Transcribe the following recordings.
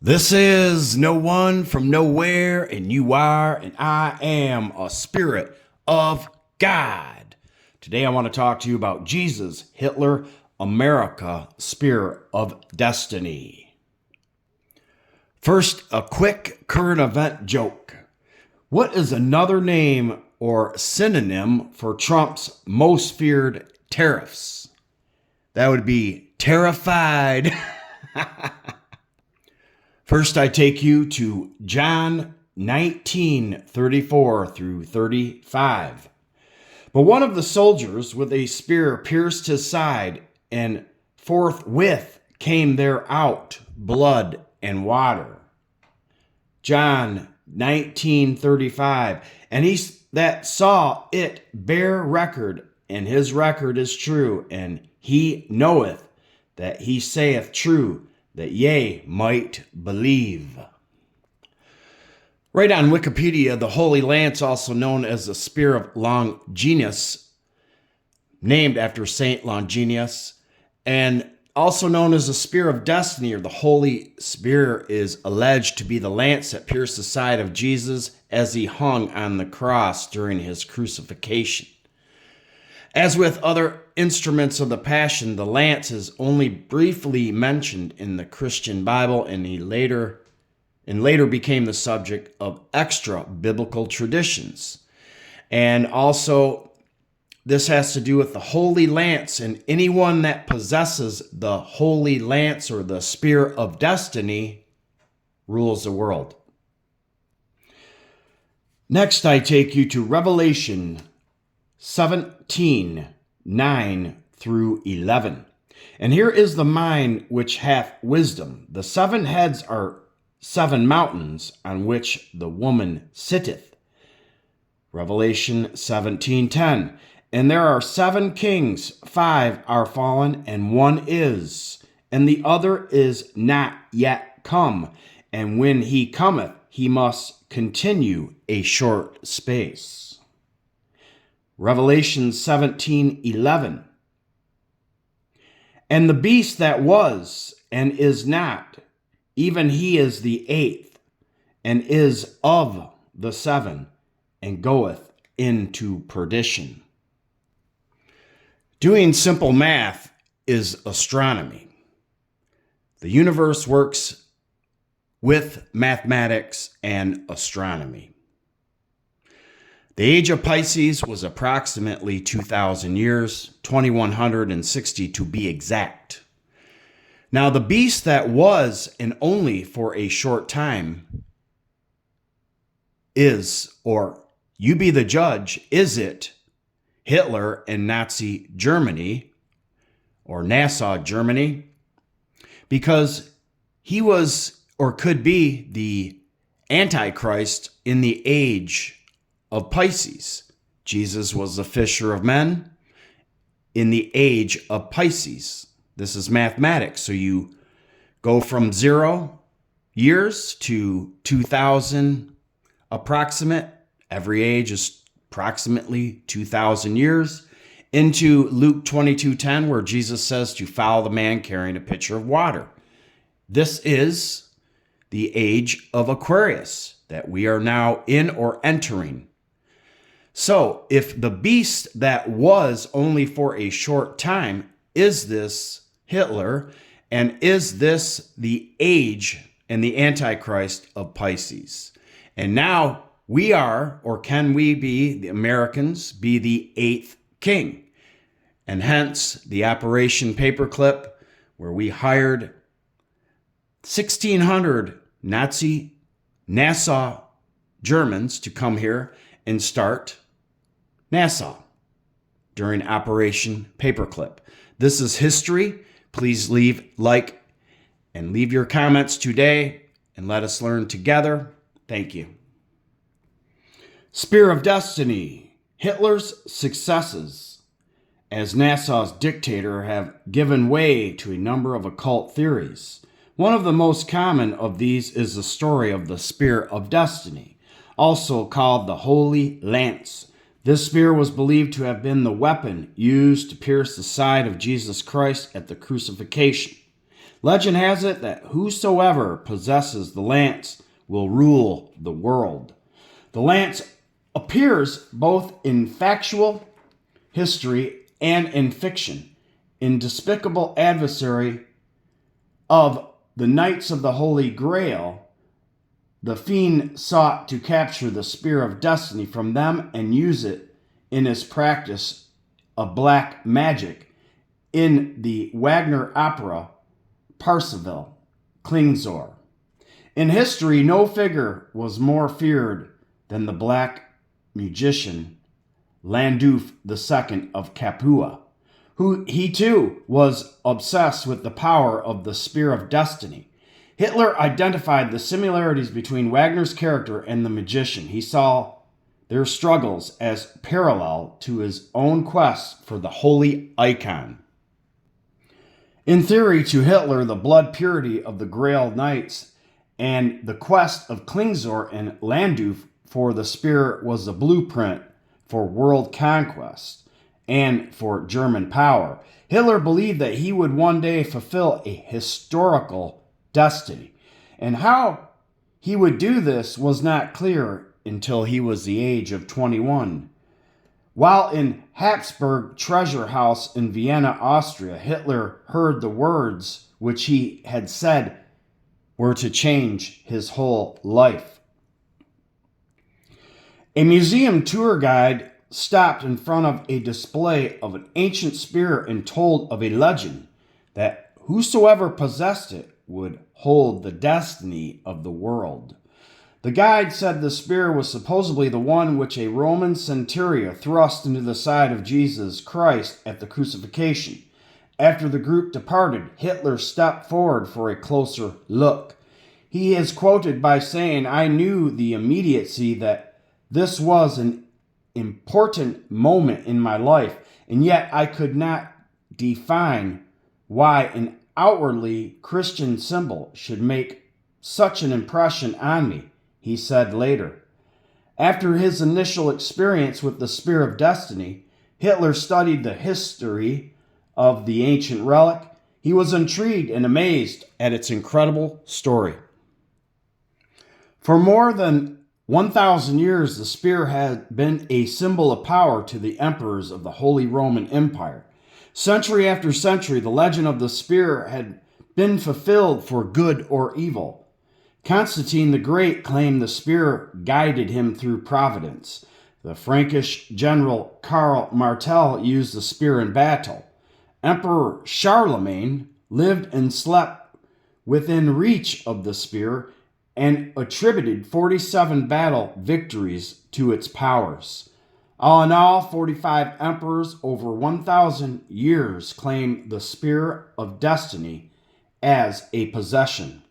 This is no one from nowhere, and you are, and I am a spirit of God. Today I want to talk to you about Jesus, Hitler, America, Spear of Destiny. First, a quick current event joke. What is another name or synonym for Trump's most feared tariffs? That would be terrified. First, I take you to John 19:34 through 35. But one of the soldiers with a spear pierced his side, and forthwith came there out blood and water. John 19:35. And he that saw it bear record, and his record is true, and he knoweth that he saith true, that ye might believe. Right on Wikipedia, the Holy Lance, also known as the Spear of Longinus, named after Saint Longinus, and also known as the Spear of Destiny, or the Holy Spear, is alleged to be the lance that pierced the side of Jesus as he hung on the cross during his crucifixion. As with other instruments of the Passion, the lance is only briefly mentioned in the Christian Bible, and later became the subject of extra biblical traditions. And also, this has to do with the Holy Lance, and anyone that possesses the Holy Lance or the Spear of Destiny rules the world. Next, I take you to Revelation 17:9 through 11. And here is the mind which hath wisdom. The 7 heads are 7 mountains on which the woman sitteth. Revelation 17:10. And there are 7 kings, 5 are fallen, and 1 is, and the other is not yet come. And when he cometh, he must continue a short space. Revelation 17:11. And the beast that was and is not, even he is the 8th, and is of the 7, and goeth into perdition. Doing simple math is astronomy. The universe works with mathematics and astronomy. The age of Pisces was approximately 2,000 years, 2,160 to be exact. Now, the beast that was, and only for a short time, is, or you be the judge, is it Hitler and Nazi Germany, or Nassau, Germany? Because he was, or could be, the Antichrist in the age of Pisces. Jesus was the fisher of men in the age of Pisces. This is mathematics. So you go from 0 years to 2,000 approximate. Every age is approximately 2,000 years. Into Luke 22:10, where Jesus says to follow the man carrying a pitcher of water. This is the age of Aquarius that we are now in or entering. So, if the beast that was only for a short time, is this Hitler, and is this the age and the Antichrist of Pisces? And now we are, or can we be, the Americans, be the 8th king? And hence the Operation Paperclip, where we hired 1,600 Nassau Germans to come here and start Nassau during Operation Paperclip. This is history. Please like and leave your comments today, and let us learn together. Thank you. Spear of Destiny. Hitler's successes as Nassau's dictator have given way to a number of occult theories. One of the most common of these is the story of the Spear of Destiny, also called the Holy Lance. This spear was believed to have been the weapon used to pierce the side of Jesus Christ at the crucifixion. Legend has it that whosoever possesses the lance will rule the world. The lance appears both in factual history and in fiction. In despicable adversary of the Knights of the Holy Grail, the fiend sought to capture the spear of destiny from them and use it in his practice of black magic in the Wagner opera Parsifal, Klingzor. In history, no figure was more feared than the black magician Landulf II of Capua, who he too was obsessed with the power of the Spear of Destiny. Hitler identified the similarities between Wagner's character and the magician. He saw their struggles as parallel to his own quest for the holy icon. In theory, to Hitler, the blood purity of the Grail Knights and the quest of Klingzor and Landulf for the spear was a blueprint for world conquest and for German power. Hitler believed that he would one day fulfill a historical destiny. And how he would do this was not clear until he was the age of 21. While in Habsburg Treasure House in Vienna, Austria, Hitler heard the words which he had said were to change his whole life. A museum tour guide stopped in front of a display of an ancient spear and told of a legend that whosoever possessed it would hold the destiny of the world. The guide said the spear was supposedly the one which a Roman centurion thrust into the side of Jesus Christ at the crucifixion. After the group departed, Hitler stepped forward for a closer look. He is quoted by saying, "I knew the immediacy that this was an important moment in my life, and yet I could not define why an outwardly Christian symbol should make such an impression on me," he said later. After his initial experience with the Spear of Destiny, Hitler studied the history of the ancient relic. He was intrigued and amazed at its incredible story. For more than 1,000 years, the spear had been a symbol of power to the emperors of the Holy Roman Empire. Century after century, the legend of the spear had been fulfilled for good or evil. Constantine the Great claimed the spear guided him through providence. The Frankish general Karl Martel used the spear in battle. Emperor Charlemagne lived and slept within reach of the spear and attributed 47 battle victories to its powers. All in all, 45 emperors over 1,000 years claimed the Spear of Destiny as a possession.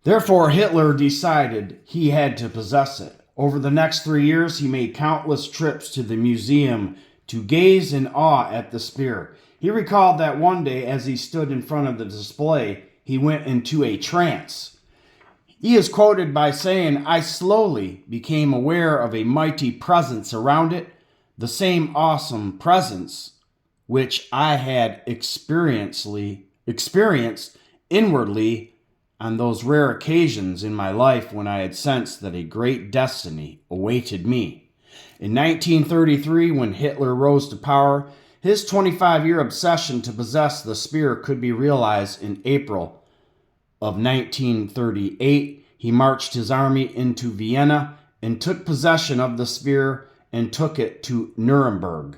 Therefore, Hitler decided he had to possess it. Over the next 3 years, he made countless trips to the museum to gaze in awe at the spear. He recalled that one day, as he stood in front of the display, he went into a trance. He is quoted by saying, "I slowly became aware of a mighty presence around it, the same awesome presence which I had experienced inwardly on those rare occasions in my life when I had sensed that a great destiny awaited me." In 1933, when Hitler rose to power, his 25-year obsession to possess the spear could be realized. In April of 1938, he marched his army into Vienna and took possession of the spear and took it to Nuremberg.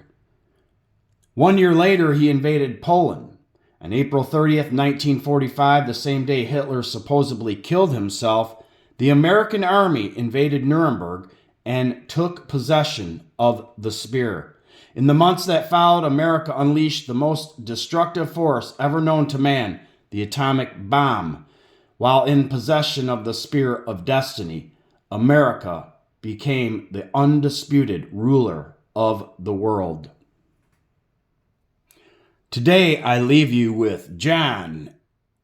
1 year later, he invaded Poland. On April 30th, 1945, the same day Hitler supposedly killed himself, the American army invaded Nuremberg and took possession of the spear. In the months that followed, America unleashed the most destructive force ever known to man, the atomic bomb. While in possession of the Spear of Destiny, America became the undisputed ruler of the world. Today I leave you with John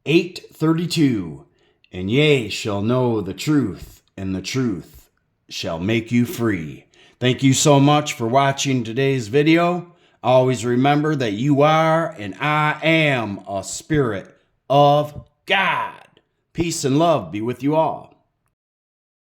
8:32, "And ye shall know the truth, and the truth shall make you free." Thank you so much for watching today's video. Always remember that you are and I am a spirit of God. Peace and love be with you all.